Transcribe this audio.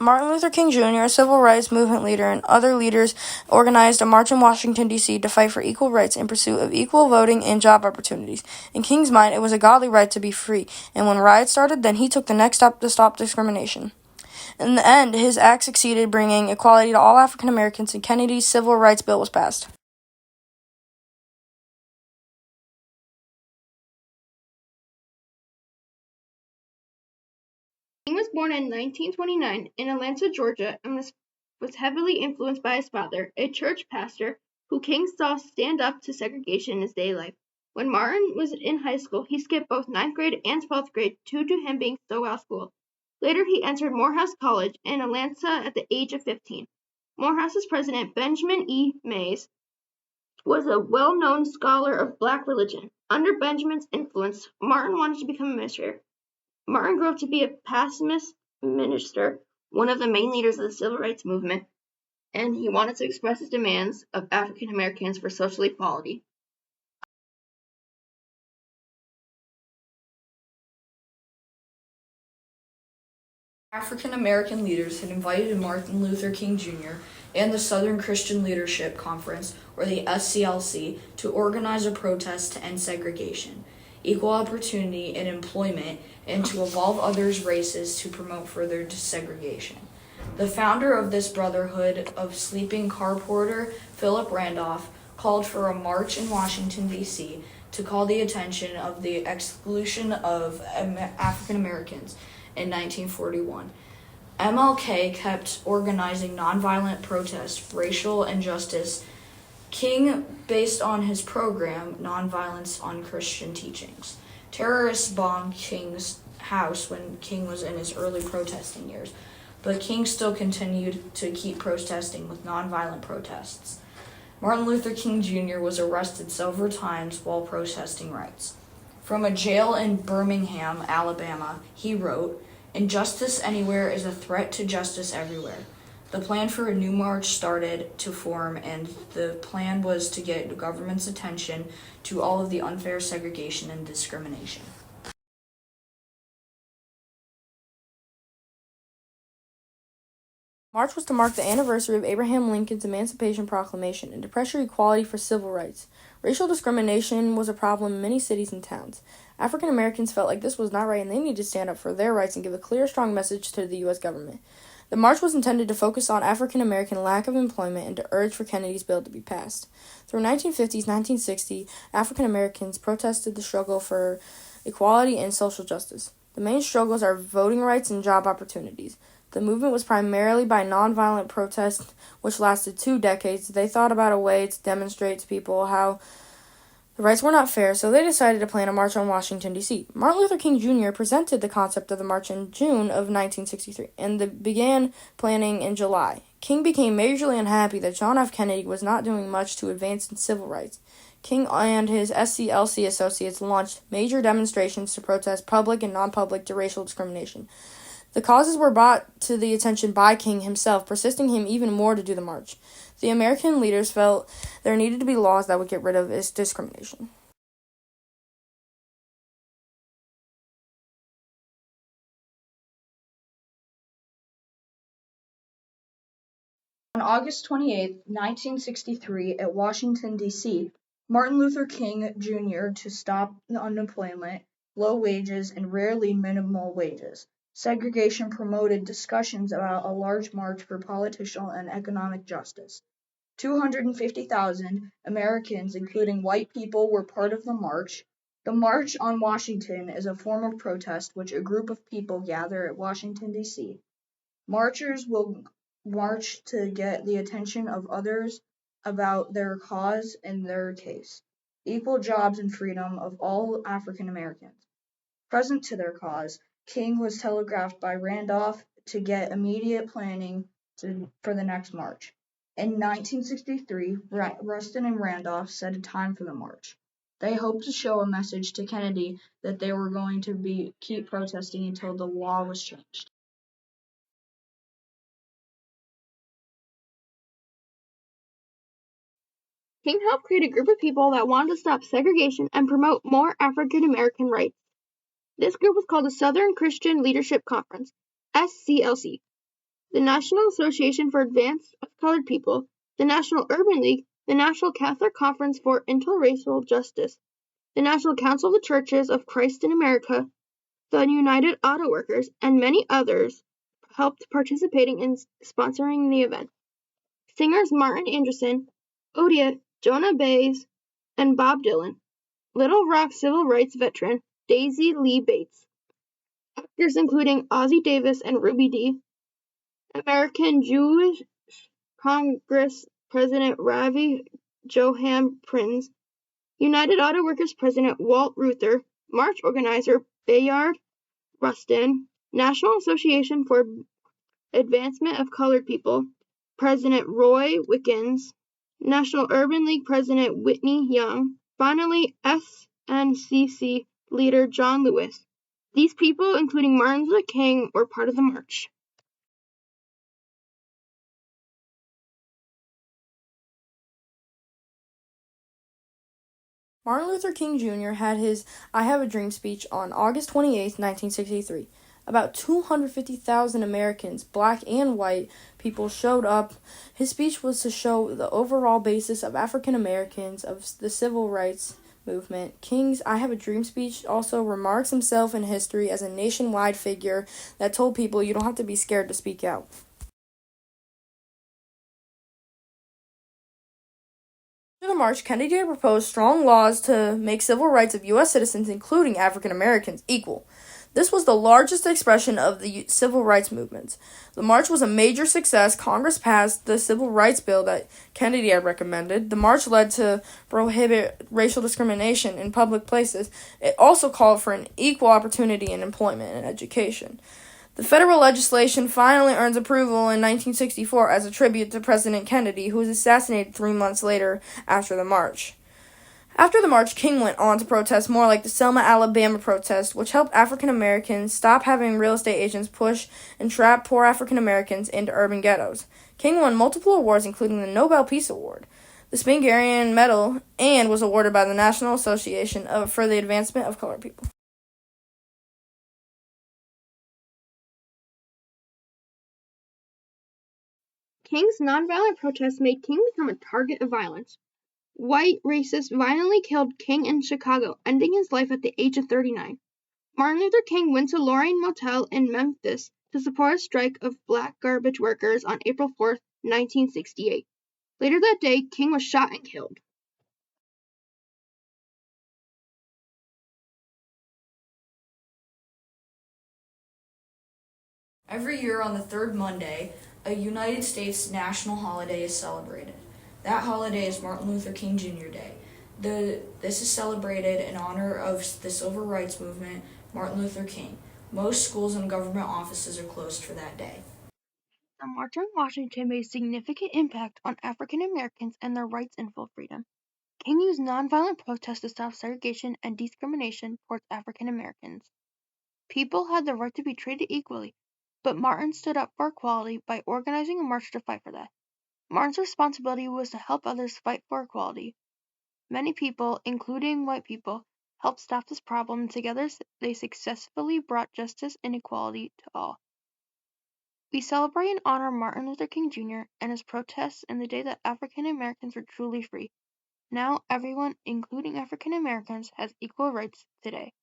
Martin Luther King Jr., a civil rights movement leader, and other leaders organized a march in Washington, D.C. to fight for equal rights in pursuit of equal voting and job opportunities. In King's mind, it was a godly right to be free, and when riots started, then he took the next step to stop discrimination. In the end, his act succeeded, bringing equality to all African Americans, and Kennedy's Civil Rights Bill was passed. King was born in 1929 in Atlanta, Georgia, and was heavily influenced by his father, a church pastor, who King saw stand up to segregation in his daily life. When Martin was in high school, he skipped both 9th grade and 12th grade due to him being so out of school. Later, he entered Morehouse College in Atlanta at the age of 15. Morehouse's president, Benjamin E. Mays, was a well-known scholar of black religion. Under Benjamin's influence, Martin wanted to become a minister. Martin grew up to be a pacifist minister, one of the main leaders of the civil rights movement, and he wanted to express his demands of African Americans for social equality. African American leaders had invited Martin Luther King Jr. and the Southern Christian Leadership Conference, or the SCLC, to organize a protest to end segregation, equal opportunity in employment, and to evolve others' races to promote further desegregation. The founder of this brotherhood of sleeping car porter, Philip Randolph, called for a march in Washington, D.C. to call the attention of the exclusion of African Americans in 1941. MLK kept organizing nonviolent protests, racial injustice. King based on his program, Nonviolence on Christian Teachings. Terrorists bombed King's house when King was in his early protesting years, but King still continued to keep protesting with nonviolent protests. Martin Luther King Jr. was arrested several times while protesting rights. From a jail in Birmingham, Alabama, he wrote, "Injustice anywhere is a threat to justice everywhere." The plan for a new march started to form, and the plan was to get the government's attention to all of the unfair segregation and discrimination. March was to mark the anniversary of Abraham Lincoln's Emancipation Proclamation and to pressure equality for civil rights. Racial discrimination was a problem in many cities and towns. African Americans felt like this was not right and they needed to stand up for their rights and give a clear, strong message to the U.S. government. The march was intended to focus on African American lack of employment and to urge for Kennedy's bill to be passed. Through 1950s, 1960, African Americans protested the struggle for equality and social justice. The main struggles are voting rights and job opportunities. The movement was primarily by nonviolent protest, which lasted 2 decades. They thought about a way to demonstrate to people how the rights were not fair, so they decided to plan a march on Washington, D.C. Martin Luther King Jr. presented the concept of the march in June of 1963, and they began planning in July. King became majorly unhappy that John F. Kennedy was not doing much to advance civil rights. King and his SCLC associates launched major demonstrations to protest public and non-public racial discrimination. The causes were brought to the attention by King himself, persisting him even more to do the march. The American leaders felt there needed to be laws that would get rid of this discrimination. On August 28, 1963, at Washington, D.C., Martin Luther King Jr. to stop the unemployment, low wages, and rarely minimal wages. Segregation promoted discussions about a large march for political and economic justice. 250,000 Americans, including white people, were part of the march. The March on Washington is a form of protest which a group of people gather at Washington, D.C. Marchers will march to get the attention of others about their cause and their case, equal jobs and freedom of all African Americans. Present to their cause, King was telegraphed by Randolph to get immediate planning for the next march. In 1963, Rustin and Randolph set a time for the march. They hoped to show a message to Kennedy that they were going to keep protesting until the law was changed. King helped create a group of people that wanted to stop segregation and promote more African American rights. This group was called the Southern Christian Leadership Conference, SCLC. the National Association for Advance of Colored People, the National Urban League, the National Catholic Conference for Interracial Justice, the National Council of the Churches of Christ in America, the United Auto Workers, and many others helped participating in sponsoring the event. Singers Martin Anderson, Odia, Jonah Bays, and Bob Dylan. Little Rock civil rights veteran Daisy Lee Bates. Actors including Ozzie Davis and Ruby Dee. American Jewish Congress President Ravi Joachim Prinz. United Auto Workers President Walt Reuther. March organizer Bayard Rustin. National Association for Advancement of Colored People, President Roy Wickens, National Urban League President Whitney Young, finally SNCC leader John Lewis. These people, including Martin Luther King, were part of the march. Martin Luther King Jr. had his I Have a Dream speech on August 28, 1963. About 250,000 Americans, black and white people, showed up. His speech was to show the overall basis of African Americans of the civil rights movement. King's I Have a Dream speech also remarks himself in history as a nationwide figure that told people you don't have to be scared to speak out. After the march, Kennedy proposed strong laws to make civil rights of U.S. citizens, including African Americans, equal. This was the largest expression of the civil rights movement. The march was a major success. Congress passed the civil rights bill that Kennedy had recommended. The march led to prohibit racial discrimination in public places. It also called for an equal opportunity in employment and education. The federal legislation finally earns approval in 1964 as a tribute to President Kennedy, who was assassinated 3 months later after the march. After the march, King went on to protest more like the Selma, Alabama protest, which helped African Americans stop having real estate agents push and trap poor African Americans into urban ghettos. King won multiple awards, including the Nobel Peace Award, the Spingerian Medal, and was awarded by the National Association for the Advancement of Colored People. King's nonviolent protests made King become a target of violence. White racists violently killed King in Chicago, ending his life at the age of 39. Martin Luther King went to Lorraine Motel in Memphis to support a strike of black garbage workers on April 4, 1968. Later that day, King was shot and killed. Every year on the third Monday, a United States national holiday is celebrated. That holiday is Martin Luther King Jr. Day. This is celebrated in honor of the civil rights movement, Martin Luther King. Most schools and government offices are closed for that day. The March on Washington made a significant impact on African Americans and their rights and full freedom. King used nonviolent protests to stop segregation and discrimination towards African Americans. People had the right to be treated equally, but Martin stood up for equality by organizing a march to fight for that. Martin's responsibility was to help others fight for equality. Many people, including white people, helped stop this problem, and together they successfully brought justice and equality to all. We celebrate and honor Martin Luther King Jr. and his protests and the day that African Americans were truly free. Now everyone, including African Americans, has equal rights today.